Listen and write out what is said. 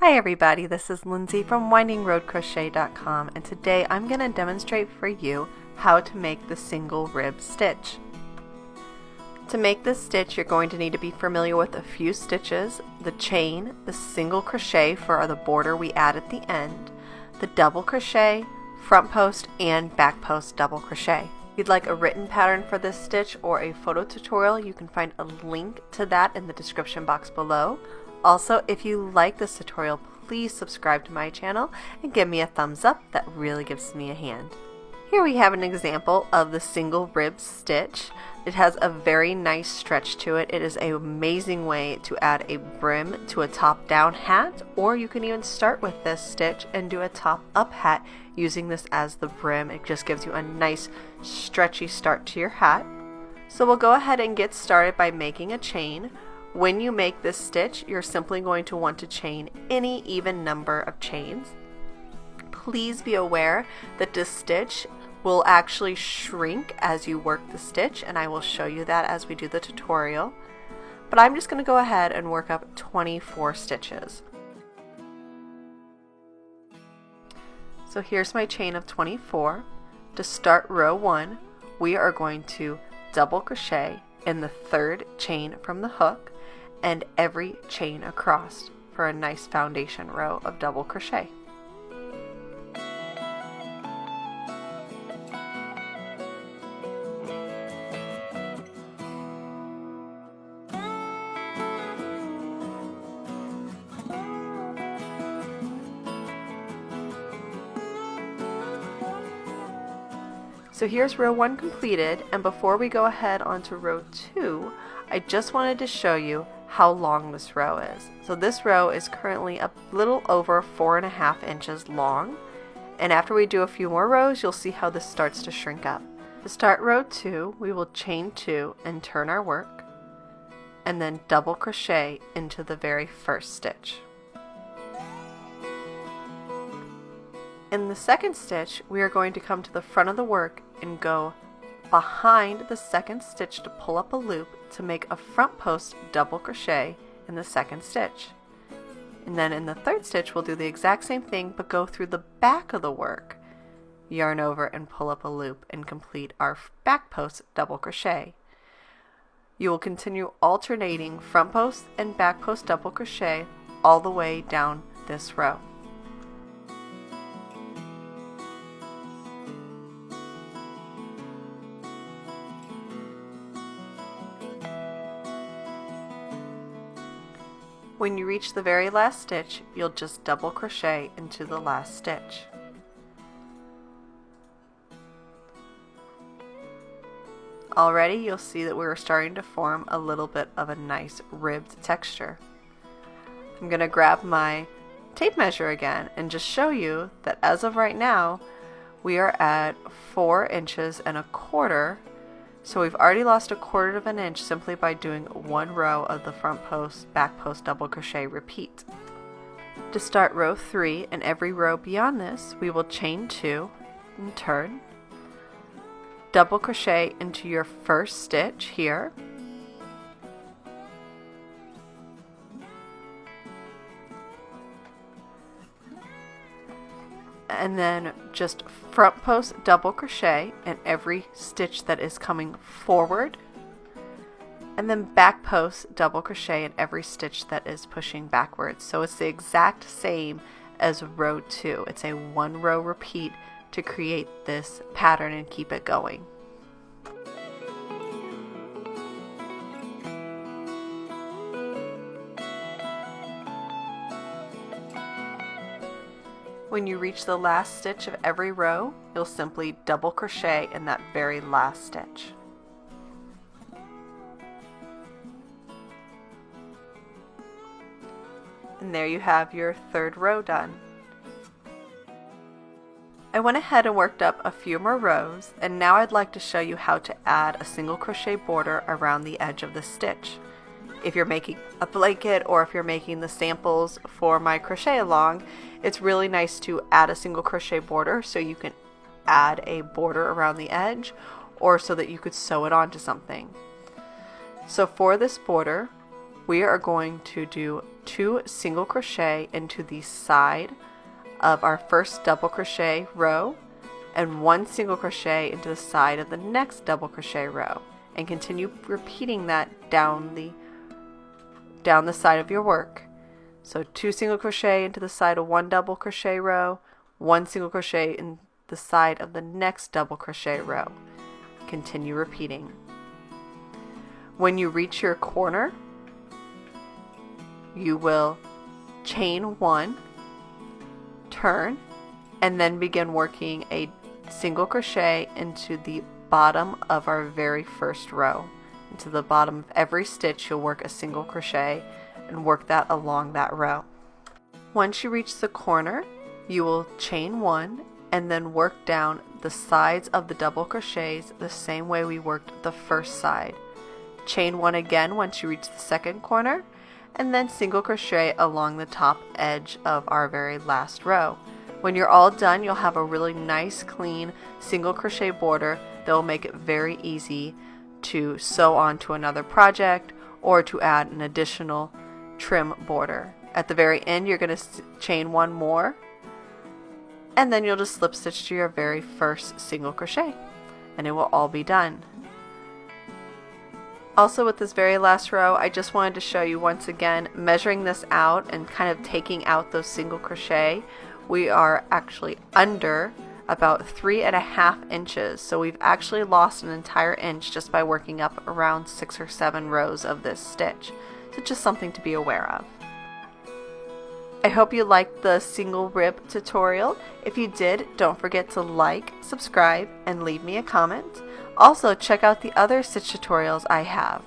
Hi everybody, this is Lindsay from windingroadcrochet.com, and today I'm going to demonstrate for you how to make the single rib stitch. To make this stitch, you're going to need to be familiar with a few stitches: the chain, the single crochet for the border we add at the end, the double crochet, front post, and back post double crochet. If you'd like a written pattern for this stitch or a photo tutorial, you can find a link to that in the description box below. Also, if you like this tutorial, please subscribe to my channel and give me a thumbs up. That really gives me a hand. Here we have an example of the single rib stitch. It has a very nice stretch to it. It is an amazing way to add a brim to a top-down hat, or you can even start with this stitch and do a top-up hat using this as the brim. It just gives you a nice stretchy start to your hat. So we'll go ahead and get started by making a chain. When you make this stitch, you're simply going to want to chain any even number of chains. Please be aware that this stitch will actually shrink as you work the stitch, and I will show you that as we do the tutorial. But I'm just going to go ahead and work up 24 stitches. So here's my chain of 24. To start row 1, we are going to double crochet in the third chain from the hook and every chain across for a nice foundation row of double crochet. So here's row 1 completed, and before we go ahead onto row 2, I just wanted to show you how long this row is. So this row is currently a little over 4.5 inches long, and after we do a few more rows, you'll see how this starts to shrink up. To start row 2, we will chain 2 and turn our work, and then double crochet into the very first stitch. In the second stitch, we are going to come to the front of the work and go behind the second stitch to pull up a loop to make a front post double crochet in the second stitch. And then in the third stitch, we'll do the exact same thing but go through the back of the work, yarn over and pull up a loop and complete our back post double crochet. You will continue alternating front post and back post double crochet all the way down this row. When you reach the very last stitch, you'll just double crochet into the last stitch. Already you'll see that we're starting to form a little bit of a nice ribbed texture. I'm going to grab my tape measure again and just show you that as of right now, we are at 4 inches and a quarter. So we've already lost 1/4 of an inch simply by doing one row of the front post, back post double crochet repeat. To start row 3 and every row beyond this, we will chain 2 and turn, double crochet into your first stitch here, and then just front post double crochet in every stitch that is coming forward, and then back post double crochet in every stitch that is pushing backwards. So it's the exact same as row 2. It's a 1 row repeat to create this pattern and keep it going. When you reach the last stitch of every row, you'll simply double crochet in that very last stitch. And there you have your third row done. I went ahead and worked up a few more rows, and now I'd like to show you how to add a single crochet border around the edge of the stitch. If you're making a blanket or if you're making the samples for my crochet along, it's really nice to add a single crochet border so you can add a border around the edge, or so that you could sew it onto something. So for this border, we are going to do 2 single crochet into the side of our first double crochet row and 1 single crochet into the side of the next double crochet row, and continue repeating that down the side of your work. So 2 single crochet into the side of 1 double crochet row, 1 single crochet in the side of the next double crochet row. Continue repeating. When you reach your corner, you will chain 1, turn, and then begin working a single crochet into the bottom of our very first row. Into the bottom of every stitch you'll work a single crochet and work that along that row. Once you reach the corner, you will chain 1 and then work down the sides of the double crochets the same way we worked the first side. Chain 1 again once you reach the second corner, and then single crochet along the top edge of our very last row. When you're all done, you'll have a really nice clean single crochet border that will make it very easy to sew onto another project or to add an additional trim border. At the very end, you're going to chain 1 more, and then you'll just slip stitch to your very first single crochet, and it will all be done. Also, with this very last row, I just wanted to show you once again, measuring this out and kind of taking out those single crochet, we are actually under about 3.5 inches. So we've actually lost an entire inch just by working up around 6 or 7 rows of this stitch. So just something to be aware of. I hope you liked the single rib tutorial. If you did, don't forget to like, subscribe, and leave me a comment. Also, check out the other stitch tutorials I have.